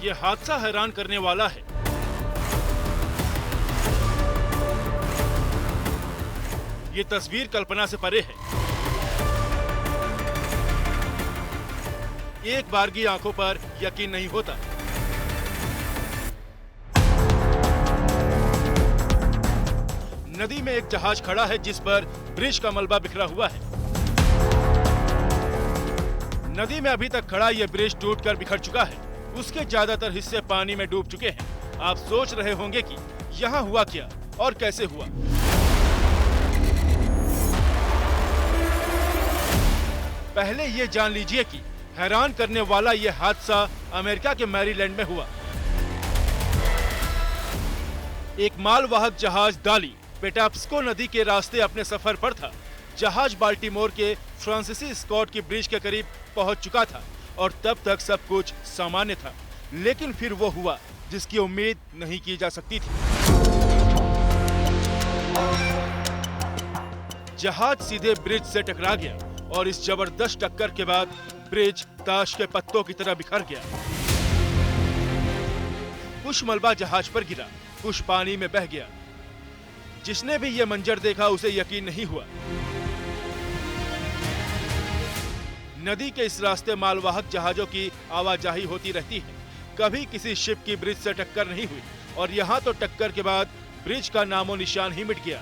ये हादसा हैरान करने वाला है। ये तस्वीर कल्पना से परे है। एक बारगी आंखों पर यकीन नहीं होता। नदी में एक जहाज खड़ा है जिस पर ब्रिज का मलबा बिखरा हुआ है। नदी में अभी तक खड़ा यह ब्रिज टूटकर बिखर चुका है। उसके ज्यादातर हिस्से पानी में डूब चुके हैं। आप सोच रहे होंगे कि यहाँ हुआ क्या और कैसे हुआ। पहले ये जान लीजिए कि हैरान करने वाला ये हादसा अमेरिका के मैरीलैंड में हुआ। एक मालवाहक जहाज डाली पेटाप्सको नदी के रास्ते अपने सफर पर था। जहाज बाल्टीमोर के फ्रांसीसी स्कॉट की ब्रिज के करीब पहुंच चुका था और तब तक सब कुछ सामान्य था। लेकिन फिर वो हुआ जिसकी उम्मीद नहीं की जा सकती थी। जहाज सीधे ब्रिज से टकरा गया और इस जबरदस्त टक्कर के बाद ब्रिज ताश के पत्तों की तरह बिखर गया। कुछ मलबा जहाज पर गिरा, कुछ पानी में बह गया। जिसने भी यह मंजर देखा उसे यकीन नहीं हुआ। नदी के इस रास्ते मालवाहक जहाजों की आवाजाही होती रहती है। कभी किसी शिप की ब्रिज से टक्कर नहीं हुई और यहाँ तो टक्कर के बाद ब्रिज का नामो निशान ही मिट गया।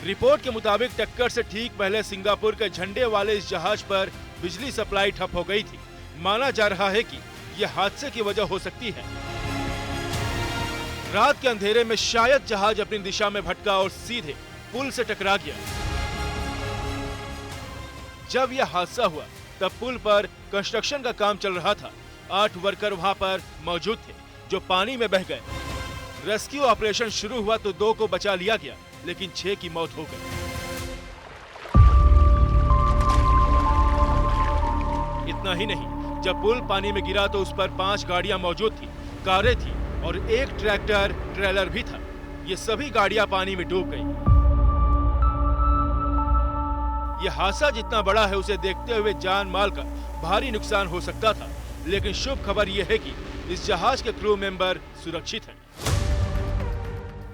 रिपोर्ट के मुताबिक टक्कर से ठीक पहले सिंगापुर के झंडे वाले इस जहाज पर बिजली सप्लाई ठप हो गई थी। माना जा रहा है कि यह हादसे की वजह हो सकती है। रात के अंधेरे में शायद जहाज अपनी दिशा में भटका और सीधे पुल से टकरा गया। जब यह हादसा हुआ तब पुल पर कंस्ट्रक्शन का काम चल रहा था। 8 वर्कर वहां पर मौजूद थे जो पानी में बह गए। रेस्क्यू ऑपरेशन शुरू हुआ तो 2 को बचा लिया गया, लेकिन 6 की मौत हो गई। इतना ही नहीं, जब पुल पानी में गिरा तो उस पर 5 गाड़ियां मौजूद थी, कारें थी और एक ट्रैक्टर ट्रेलर भी था। ये सभी गाड़ियां पानी में डूब गई। यह हादसा जितना बड़ा है उसे देखते हुए जान माल का भारी नुकसान हो सकता था, लेकिन शुभ खबर यह है कि इस जहाज के क्रू मेंबर सुरक्षित हैं।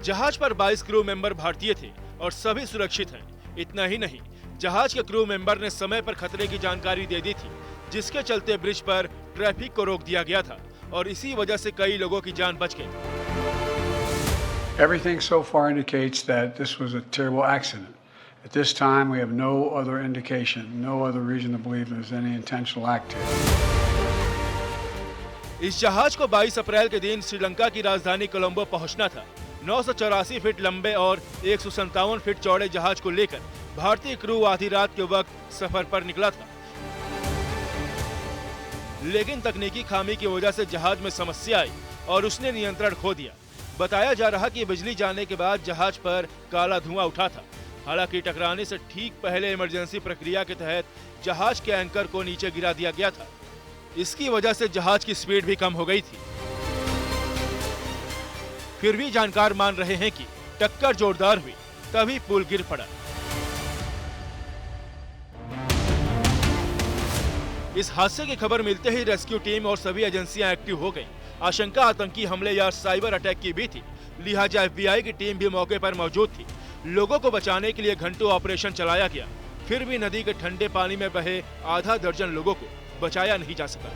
जहाज पर 22 क्रू मेंबर भारतीय थे और सभी सुरक्षित हैं। इतना ही नहीं, जहाज के क्रू मेंबर ने समय पर खतरे की जानकारी दे दी थी, जिसके चलते ब्रिज पर ट्रैफिक को रोक दिया गया था और इसी वजह से कई लोगों की जान बच गई। Everything so far indicates that this was a terrible accident. At this time, we have no other indication, no other reason to believe there's any intentional act here. इस जहाज को 22 अप्रैल के दिन श्रीलंका की राजधानी कोलंबो पहुंचना था। 984 फीट लंबे और 157 फीट चौड़े जहाज को लेकर भारतीय क्रू आधी रात के वक्त सफर पर निकला था। लेकिन तकनीकी खामी की वजह से जहाज में समस्या आई और उसने नियंत्रण खो दिया। बताया जा रहा कि बिजली जाने के बाद जहाज पर काला धुआं उठा था। हालांकि टकराने से ठीक पहले इमरजेंसी प्रक्रिया के तहत जहाज के एंकर को नीचे गिरा दिया गया था। इसकी वजह से जहाज की स्पीड भी कम हो गई थी। फिर भी जानकार मान रहे हैं कि टक्कर जोरदार हुई, तभी पुल गिर पड़ा। इस हादसे की खबर मिलते ही रेस्क्यू टीम और सभी एजेंसियां एक्टिव हो गईं। आशंका आतंकी हमले या साइबर अटैक की भी थी, लिहाजा FBI की टीम भी मौके पर मौजूद थी। लोगों को बचाने के लिए घंटों ऑपरेशन चलाया गया। फिर भी नदी के ठंडे पानी में बहे आधा दर्जन लोगों को बचाया नहीं जा सका।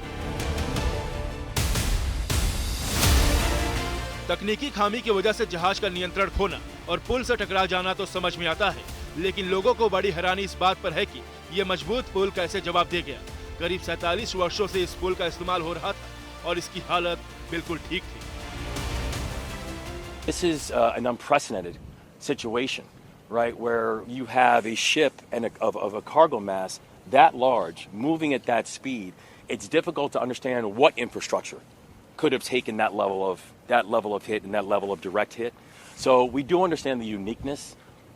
तकनीकी खामी की वजह से जहाज का नियंत्रण खोना और पुल से टकरा जाना तो समझ में आता है, लेकिन लोगों को बड़ी हैरानी इस बात पर है कि यह मजबूत पुल कैसे जवाब दे गया। करीब 47 वर्षों से इस पुल का इस्तेमाल हो रहा था और इसकी हालत बिल्कुल ठीक थी। This is an unprecedented situation, right, where you have a ship of a cargo mass that large moving at that speed. It's difficult to understand what infrastructure could have taken that level of hit and that level of direct hit. So we do understand the uniqueness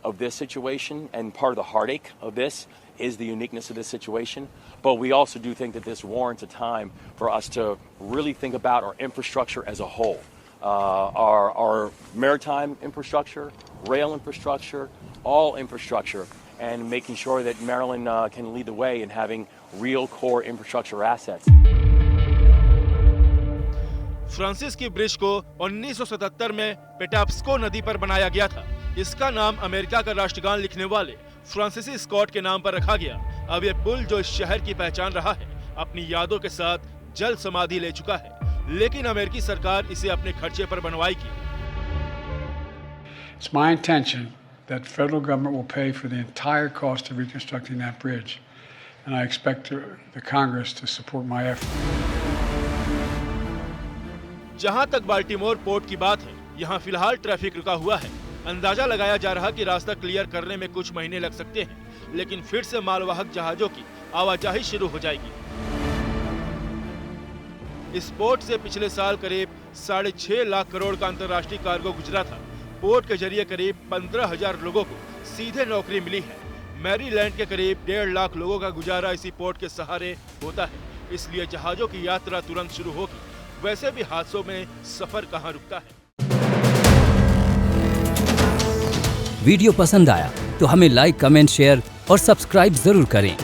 of this situation, and part of the heartache of this is the uniqueness of this situation. But we also do think that this warrants a time for us to really think about our infrastructure as a whole. Our maritime infrastructure, rail infrastructure, all infrastructure, and making sure that Maryland can lead the way in having real core infrastructure assets. फ्रांसिस्की bridge को 1977 में पेटाप्सको नदी पर बनाया गया था। इसका नाम अमेरिका का राष्ट्रगान लिखने वाले फ्रांसिसी स्कॉट के नाम पर रखा गया। अब ये पुल जो इस शहर की पहचान रहा है, अपनी यादों के साथ जल समाधि ले चुका है, लेकिन अमेरिकी सरकार इसे अपने खर्चे पर बनवाएगी। It's my intention that federal government will pay for the entire cost of reconstructing that bridge, and I expect the Congress to support my effort. जहां तक बाल्टीमोर पोर्ट की बात है, यहां फिलहाल ट्रैफिक रुका हुआ है। अंदाजा लगाया जा रहा कि रास्ता क्लियर करने में कुछ महीने लग सकते हैं, लेकिन फिर से मालवाहक जहाजों की आवाजाही शुरू हो जाएगी। इस पोर्ट से पिछले साल करीब 6.5 लाख करोड़ का अंतर्राष्ट्रीय कार्गो गुजरा था। पोर्ट के जरिए करीब 15,000 लोगों को सीधे नौकरी मिली है। मैरीलैंड के करीब 1.5 लाख लोगों का गुजारा इसी पोर्ट के सहारे होता है, इसलिए जहाजों की यात्रा तुरंत शुरू होगी। वैसे भी हादसों में सफर कहां रुकता है। वीडियो पसंद आया तो हमें लाइक, कमेंट, शेयर और सब्सक्राइब जरूर करें।